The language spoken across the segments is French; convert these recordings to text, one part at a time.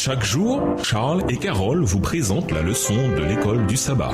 Chaque jour, Charles et Carole vous présentent la leçon de l'école du sabbat.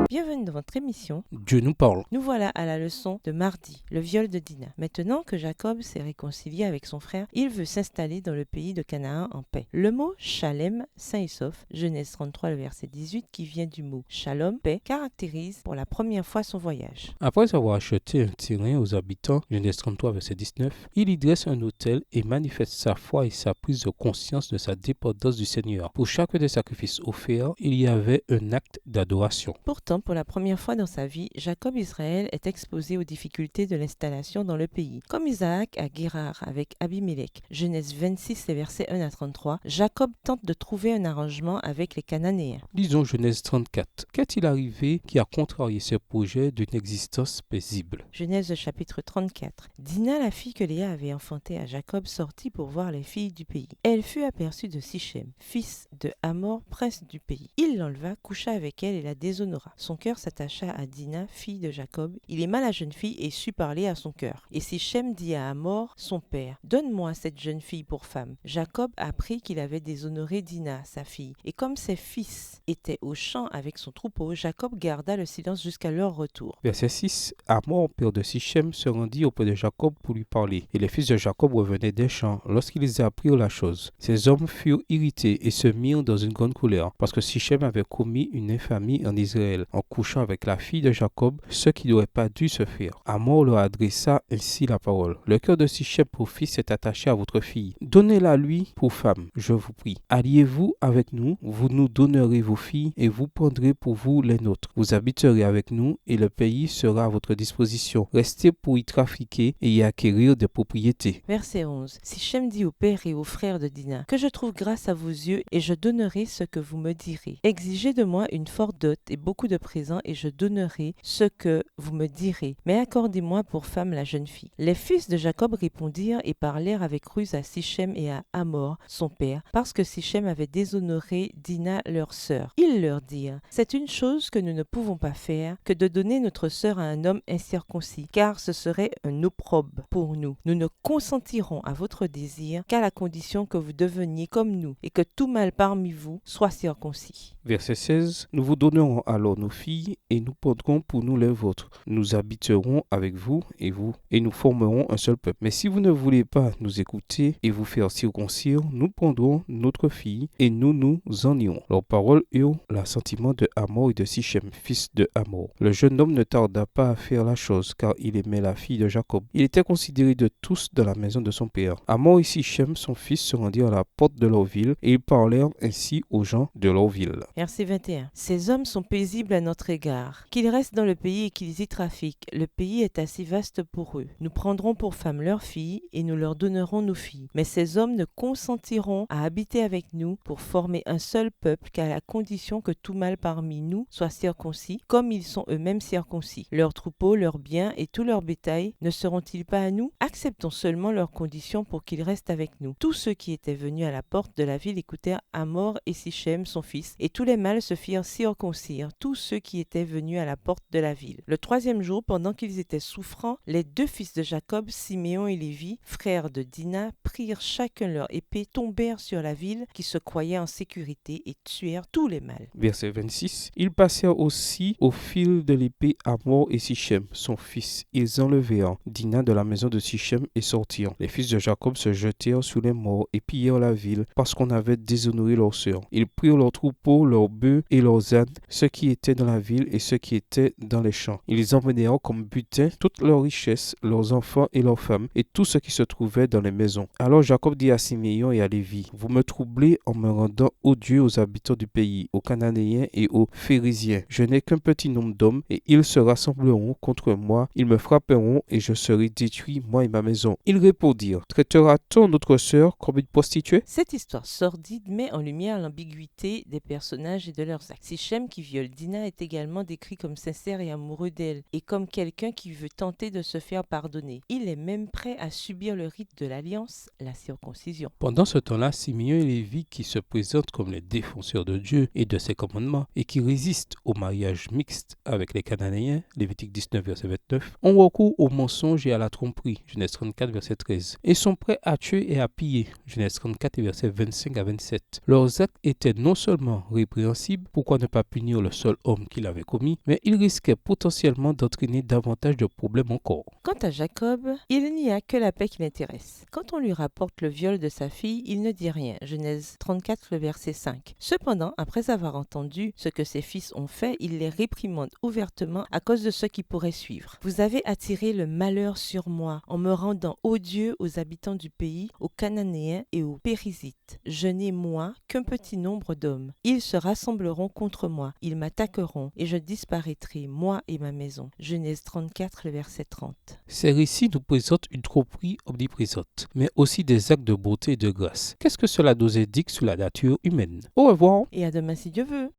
Bienvenue dans votre émission. Dieu nous parle. Nous voilà à la leçon de mardi, le viol de Dina. Maintenant que Jacob s'est réconcilié avec son frère, il veut s'installer dans le pays de Canaan en paix. Le mot Shalem, sain et sauf, Genèse 33, le verset 18, qui vient du mot Shalom, paix, caractérise pour la première fois son voyage. Après avoir acheté un terrain aux habitants, Genèse 33, verset 19, il y dresse un autel et manifeste sa foi et sa prise de conscience de sa dépendance du Seigneur. Pour chacun des sacrifices offerts, il y avait un acte d'adoration. Pourtant, pour la première fois dans sa vie, Jacob Israël est exposé aux difficultés de l'installation dans le pays. Comme Isaac à Guérar avec Abimelech, Genèse 26, les versets 1 à 33, Jacob tente de trouver un arrangement avec les Cananéens. Lisons Genèse 34. Qu'est-il arrivé qui a contrarié ses projets d'une existence paisible? Genèse chapitre 34. Dina, la fille que Léa avait enfantée à Jacob, sortit pour voir les filles du pays. Elle fut aperçue de Sichem, fils de Hamor, prince du pays. Il l'enleva, coucha avec elle et la déshonora. Son cœur s'attacha à Dina, fille de Jacob. Il aima la jeune fille et sut parler à son cœur. Et Sichem dit à Hamor, son père, « Donne-moi cette jeune fille pour femme. » Jacob apprit qu'il avait déshonoré Dina, sa fille. Et comme ses fils étaient au champ avec son troupeau, Jacob garda le silence jusqu'à leur retour. Verset 6. Hamor, père de Sichem, se rendit auprès de Jacob pour lui parler. Et les fils de Jacob revenaient des champs lorsqu'ils apprirent la chose. Ces hommes furent irrités et se mirent dans une grande colère, parce que Sichem avait commis une infamie en Israël, en couchant avec la fille de Jacob, ce qui n'aurait pas dû se faire. Hamor leur adressa ainsi la parole. Le cœur de Sichem pour fils est attaché à votre fille. Donnez-la lui pour femme, je vous prie. Alliez-vous avec nous, vous nous donnerez vos filles, et vous prendrez pour vous les nôtres. Vous habiterez avec nous, et le pays sera à votre disposition. Restez pour y trafiquer et y acquérir des propriétés. Verset 11. Sichem dit au père et aux frères de Dina, « Que je trouve grâce à vos yeux, et je donnerai ce que vous me direz. Exigez de moi une forte dot et beaucoup de présents, et je donnerai ce que vous me direz. Mais accordez-moi pour femme la jeune fille. » Les fils de Jacob répondirent et parlèrent avec ruse à Sichem et à Hamor, son père, parce que Sichem avait déshonoré Dina, leur sœur. Ils leur dirent, « C'est une chose que nous ne pouvons pas faire, que de donner notre sœur à un homme incirconcis, car ce serait un opprobre pour nous. Nous ne consentirons à votre désir qu'à la condition que vous deveniez comme nous, et que tout mâle parmi vous soit circoncis. » Verset 16. Nous vous donnerons alors nos filles, et nous prendrons pour nous les vôtres. Nous habiterons avec vous, et nous formerons un seul peuple. Mais si vous ne voulez pas nous écouter et vous faire circoncire, nous prendrons notre fille, et nous nous en irons. Leurs paroles eurent l'assentiment de Hamor et de Sichem, fils de Hamor. Le jeune homme ne tarda pas à faire la chose, car il aimait la fille de Jacob. Il était considéré de tous dans la maison de son père. Hamor et Sichem, son fils, se rendirent à la porte de leur ville, et ils parlèrent ainsi aux gens de leur ville. Verset 21. Ces hommes sont paisibles à notre égard. Qu'ils restent dans le pays et qu'ils y trafiquent. Le pays est assez vaste pour eux. Nous prendrons pour femmes leurs filles et nous leur donnerons nos filles. Mais ces hommes ne consentiront à habiter avec nous pour former un seul peuple qu'à la condition que tout mâle parmi nous soit circoncis, comme ils sont eux-mêmes circoncis. Leurs troupeaux, leurs biens et tout leur bétail ne seront-ils pas à nous? Acceptons seulement leurs conditions pour qu'ils restent avec nous. Tous ceux qui étaient venus à la porte de la ville écoutèrent Hamor et Sichem, son fils, et tous les mâles se firent circoncire, tous ceux qui étaient venus à la porte de la ville. Le troisième jour, pendant qu'ils étaient souffrants, les deux fils de Jacob, Siméon et Lévi, frères de Dina, prirent chacun leur épée, tombèrent sur la ville qui se croyait en sécurité et tuèrent tous les mâles. Verset 26. Ils passèrent aussi au fil de l'épée Hamor et Sichem, son fils. Ils enlevèrent Dina de la maison de Sichem et sortirent. Les fils de Jacob se jetèrent sur les morts et pillèrent la ville parce qu'on avait déshonoré leur sœur. Ils prirent leurs troupeaux, leurs bœufs et leurs ânes, ceux qui étaient dans la ville et ceux qui étaient dans les champs. Ils emmenèrent comme butin toutes leurs richesses, leurs enfants et leurs femmes, et tout ce qui se trouvait dans les maisons. Alors Jacob dit à Siméon et à Lévi, « Vous me troublez en me rendant odieux aux habitants du pays, aux Cananéens et aux Phérésiens. Je n'ai qu'un petit nombre d'hommes, et ils se rassembleront contre moi, ils me frapperont, et je serai détruit, moi et ma maison. » Ils répondirent, « Traitera-t-on notre sœur comme une prostituée ?» Cette histoire sordide met en lumière l'ambiguïté des personnages et de leurs actes. Sichem qui viole Dina est également également décrit comme sincère et amoureux d'elle, et comme quelqu'un qui veut tenter de se faire pardonner. Il est même prêt à subir le rite de l'alliance, la circoncision. Pendant ce temps-là, Simeon et Lévi, qui se présentent comme les défenseurs de Dieu et de ses commandements, et qui résistent au mariage mixte avec les Cananéens, Lévitique 19, verset 29, ont recours au mensonge et à la tromperie, Genèse 34, verset 13, et sont prêts à tuer et à piller, Genèse 34, verset 25 à 27. Leurs actes étaient non seulement répréhensibles, pourquoi ne pas punir le seul homme qui l'avait commis, mais ils risquaient potentiellement d'entraîner davantage de problèmes encore. Quant à Jacob, il n'y a que la paix qui l'intéresse. Quand on lui rapporte le viol de sa fille, il ne dit rien, Genèse 34, le verset 5. Cependant, après avoir entendu ce que ses fils ont fait, il les réprimande ouvertement à cause de ce qui pourrait suivre. Vous avez attiré le malheur sur moi en me rendant odieux aux habitants du pays, aux Cananéens et aux Périsites. Je n'ai, moi, qu'un petit nombre d'hommes. Ils se rassembleront contre moi, ils m'attaqueront, et je disparaîtrai, moi et ma maison. Genèse 34, le verset 30. Ces récits nous présentent une tromperie omniprésente, mais aussi des actes de beauté et de grâce. Qu'est-ce que cela nous indique sur la nature humaine? Au revoir. Et à demain si Dieu veut.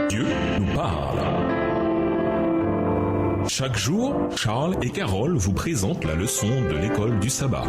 Dieu nous parle. Chaque jour, Charles et Carole vous présentent la leçon de l'école du sabbat.